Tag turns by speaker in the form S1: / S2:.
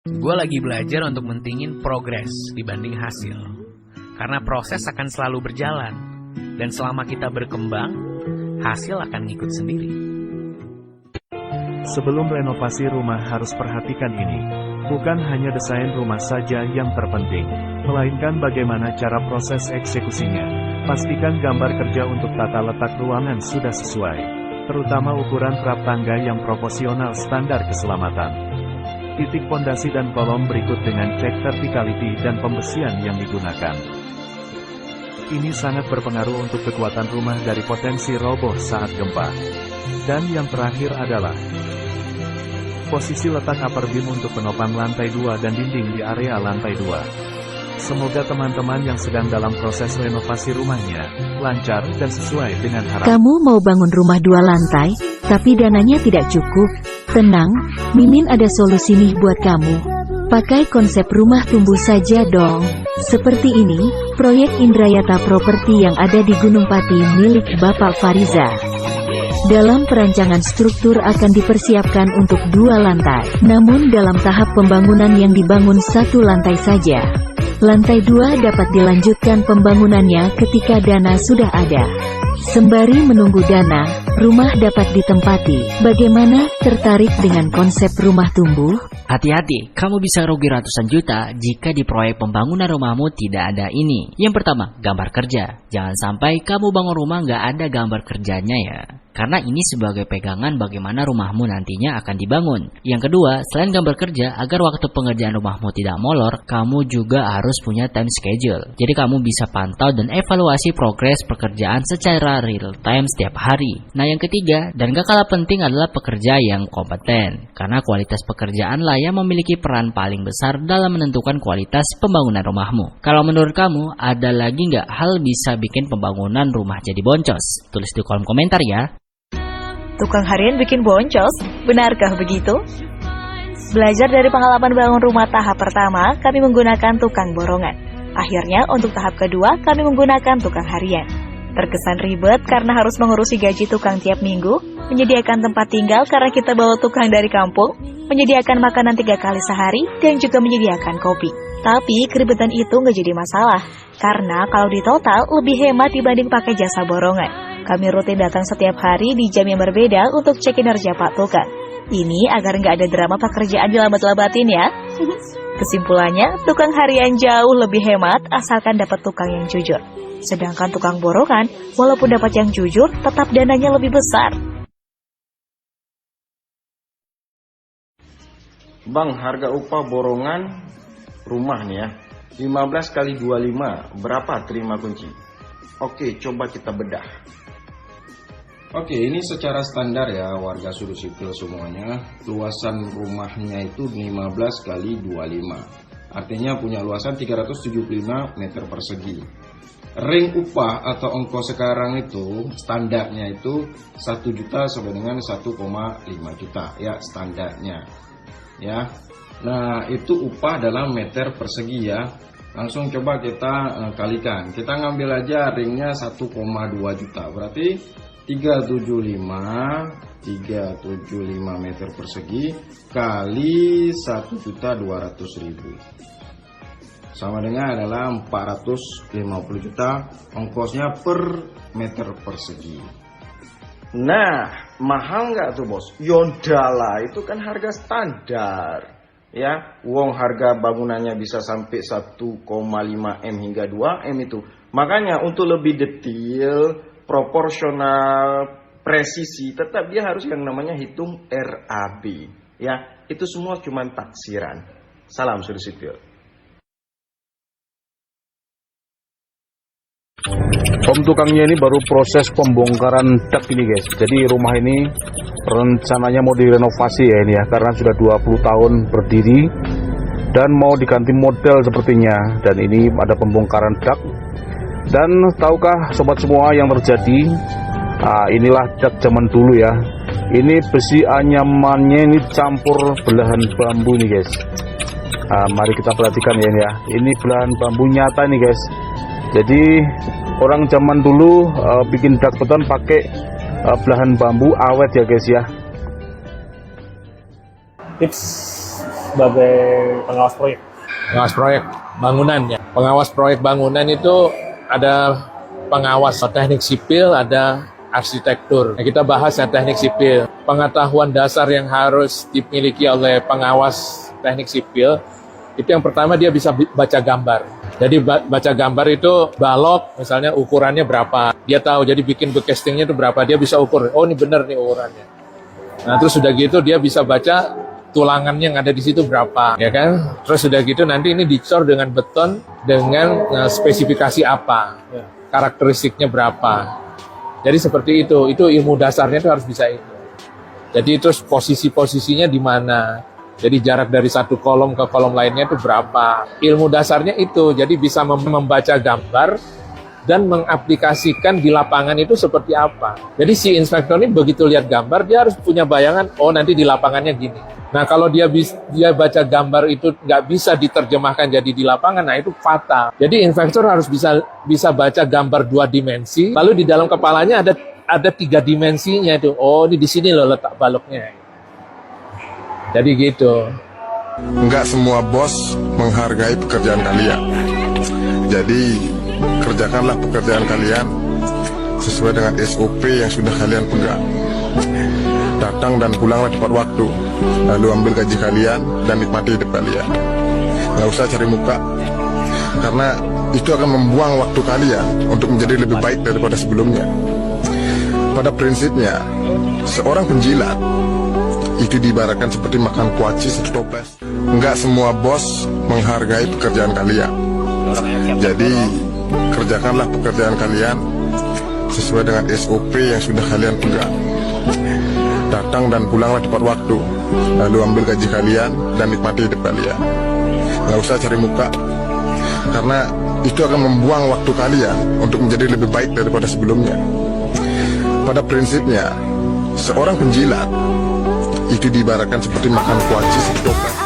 S1: Gue lagi belajar untuk mentingin progres dibanding hasil. Karena proses akan selalu berjalan. Dan selama kita berkembang, hasil akan ngikut sendiri.
S2: Sebelum renovasi rumah harus perhatikan ini. Bukan hanya desain rumah saja yang terpenting, melainkan bagaimana cara proses eksekusinya. Pastikan gambar kerja untuk tata letak ruangan sudah sesuai. Terutama ukuran trap tangga yang proporsional standar keselamatan. Titik pondasi dan kolom berikut dengan cek verticality dan pembesian yang digunakan. Ini sangat berpengaruh untuk kekuatan rumah dari potensi roboh saat gempa. Dan yang terakhir adalah posisi letak upper beam untuk penopang lantai 2 dan dinding di area lantai 2. Semoga teman-teman yang sedang dalam proses renovasi rumahnya lancar dan sesuai dengan harapan.
S3: Kamu mau bangun rumah 2 lantai, tapi dananya tidak cukup? Tenang, Mimin ada solusi nih buat kamu. Pakai konsep rumah tumbuh saja dong. Seperti ini, proyek Indrayata Properti yang ada di Gunung Pati milik Bapak Fariza. Dalam perancangan struktur akan dipersiapkan untuk 2 lantai. Namun dalam tahap pembangunan yang dibangun 1 lantai saja. Lantai 2 dapat dilanjutkan pembangunannya ketika dana sudah ada. Sembari menunggu dana, rumah dapat ditempati. Bagaimana? Tertarik dengan konsep rumah tumbuh?
S4: Hati-hati, kamu bisa rugi ratusan juta jika di proyek pembangunan rumahmu tidak ada ini. Yang pertama, gambar kerja. Jangan sampai kamu bangun rumah nggak ada gambar kerjanya ya. Karena ini sebagai pegangan bagaimana rumahmu nantinya akan dibangun. Yang kedua, selain gambar kerja, agar waktu pengerjaan rumahmu tidak molor, kamu juga harus punya time schedule. Jadi kamu bisa pantau dan evaluasi progres pekerjaan secara real time setiap hari. Nah yang ketiga, dan gak kalah penting adalah pekerja yang kompeten. Karena kualitas pekerjaan lah yang memiliki peran paling besar dalam menentukan kualitas pembangunan rumahmu. Kalau menurut kamu, ada lagi nggak hal bisa bikin pembangunan rumah jadi boncos? Tulis di kolom komentar ya.
S5: Tukang harian bikin boncos, benarkah begitu? Belajar dari pengalaman bangun rumah tahap pertama, kami menggunakan tukang borongan. Akhirnya untuk tahap kedua, kami menggunakan tukang harian. Terkesan ribet karena harus mengurusi gaji tukang tiap minggu, menyediakan tempat tinggal karena kita bawa tukang dari kampung, menyediakan makanan 3 kali sehari, dan juga menyediakan kopi. Tapi keribetan itu nggak jadi masalah, karena kalau di total lebih hemat dibanding pakai jasa borongan. Kami rutin datang setiap hari di jam yang berbeda untuk cek kinerja Pak Tukang. Ini agar nggak ada drama pekerjaan dilambat-lambatin ya. Kesimpulannya, tukang harian jauh lebih hemat asalkan dapat tukang yang jujur. Sedangkan tukang borongan, walaupun dapat yang jujur, tetap dananya lebih besar.
S6: Bang, harga upah borongan rumah nih ya, 15 kali 25, berapa terima kunci? Oke, coba kita bedah. Oke, ini secara standar ya, warga sudut sipil semuanya. Luasan rumahnya itu 15 kali 25. Artinya punya luasan 375 meter persegi. Ring upah atau ongkos sekarang itu, standarnya itu 1 juta sampai dengan 1,5 juta. Ya, standarnya. Ya, nah itu upah dalam meter persegi ya. Langsung coba kita kalikan. Kita ngambil aja ringnya 1,2 juta. Berarti 375 meter persegi kali 1.200.000 sama dengan adalah 450 juta ongkosnya per meter persegi. Nah, mahal nggak tuh bos? Yondala itu kan harga standar. Ya, wong harga bangunannya bisa sampai 1,5 M hingga 2 M itu. Makanya untuk lebih detail, proporsional, presisi, tetap dia harus yang namanya hitung RAB. Ya, itu semua cuma taksiran. Salam sudut sipil.
S7: Om tukangnya ini baru proses pembongkaran dak ini guys. Jadi rumah ini rencananya mau direnovasi ya ini ya, karena sudah 20 tahun berdiri dan mau diganti model sepertinya. Dan ini ada pembongkaran dak. Dan tahukah sobat semua yang terjadi? Nah, inilah dak zaman dulu ya. Ini besi anyamannya ini campur belahan bambu nih guys. Nah, mari kita perhatikan ya ini ya. Ini belahan bambu nyata nih guys. Jadi orang zaman dulu bikin dak beton pakai belahan bambu awet ya guys ya.
S8: Tips sebagai pengawas proyek?
S9: Pengawas proyek bangunan ya. Pengawas proyek bangunan itu ada pengawas teknik sipil, ada arsitektur. Nah, kita bahas yang teknik sipil. Pengetahuan dasar yang harus dimiliki oleh pengawas teknik sipil, itu yang pertama dia bisa baca gambar. Jadi baca gambar itu balok, misalnya ukurannya berapa. Dia tahu, jadi bikin castingnya itu berapa. Dia bisa ukur, oh ini benar nih ukurannya. Nah terus sudah gitu dia bisa baca tulangannya yang ada di situ berapa, ya kan? Terus sudah gitu nanti ini dicor dengan beton dengan spesifikasi apa, karakteristiknya berapa. Jadi seperti itu ilmu dasarnya itu harus bisa itu. Jadi terus posisi-posisinya di mana. Jadi jarak dari satu kolom ke kolom lainnya itu berapa. Ilmu dasarnya itu, jadi bisa membaca gambar dan mengaplikasikan di lapangan itu seperti apa. Jadi si inspektor ini begitu lihat gambar, dia harus punya bayangan, oh nanti di lapangannya gini. Nah kalau dia baca gambar itu nggak bisa diterjemahkan jadi di lapangan, nah itu fatal. Jadi inspektor harus bisa baca gambar 2 dimensi, lalu di dalam kepalanya ada 3 dimensinya itu. Oh ini di sini loh letak baloknya. Jadi gitu.
S10: Enggak semua bos menghargai pekerjaan kalian. Jadi kerjakanlah pekerjaan kalian sesuai dengan SOP yang sudah kalian pegang. Datang dan pulanglah tepat waktu. Lalu ambil gaji kalian dan nikmati hidup kalian. Nggak usah cari muka, karena itu akan membuang waktu kalian untuk menjadi lebih baik daripada sebelumnya. Pada prinsipnya, seorang penjilat itu diibaratkan seperti makan kuaci satu toples. Enggak semua bos menghargai pekerjaan kalian. Jadi kerjakanlah pekerjaan kalian sesuai dengan SOP yang sudah kalian pegang. Datang dan pulanglah tepat waktu. Lalu ambil gaji kalian dan nikmati hidup kalian. Nggak usah cari muka, karena itu akan membuang waktu kalian untuk menjadi lebih baik daripada sebelumnya. Pada prinsipnya, seorang penjilat itu diibaratkan seperti makan kuaci satu toples.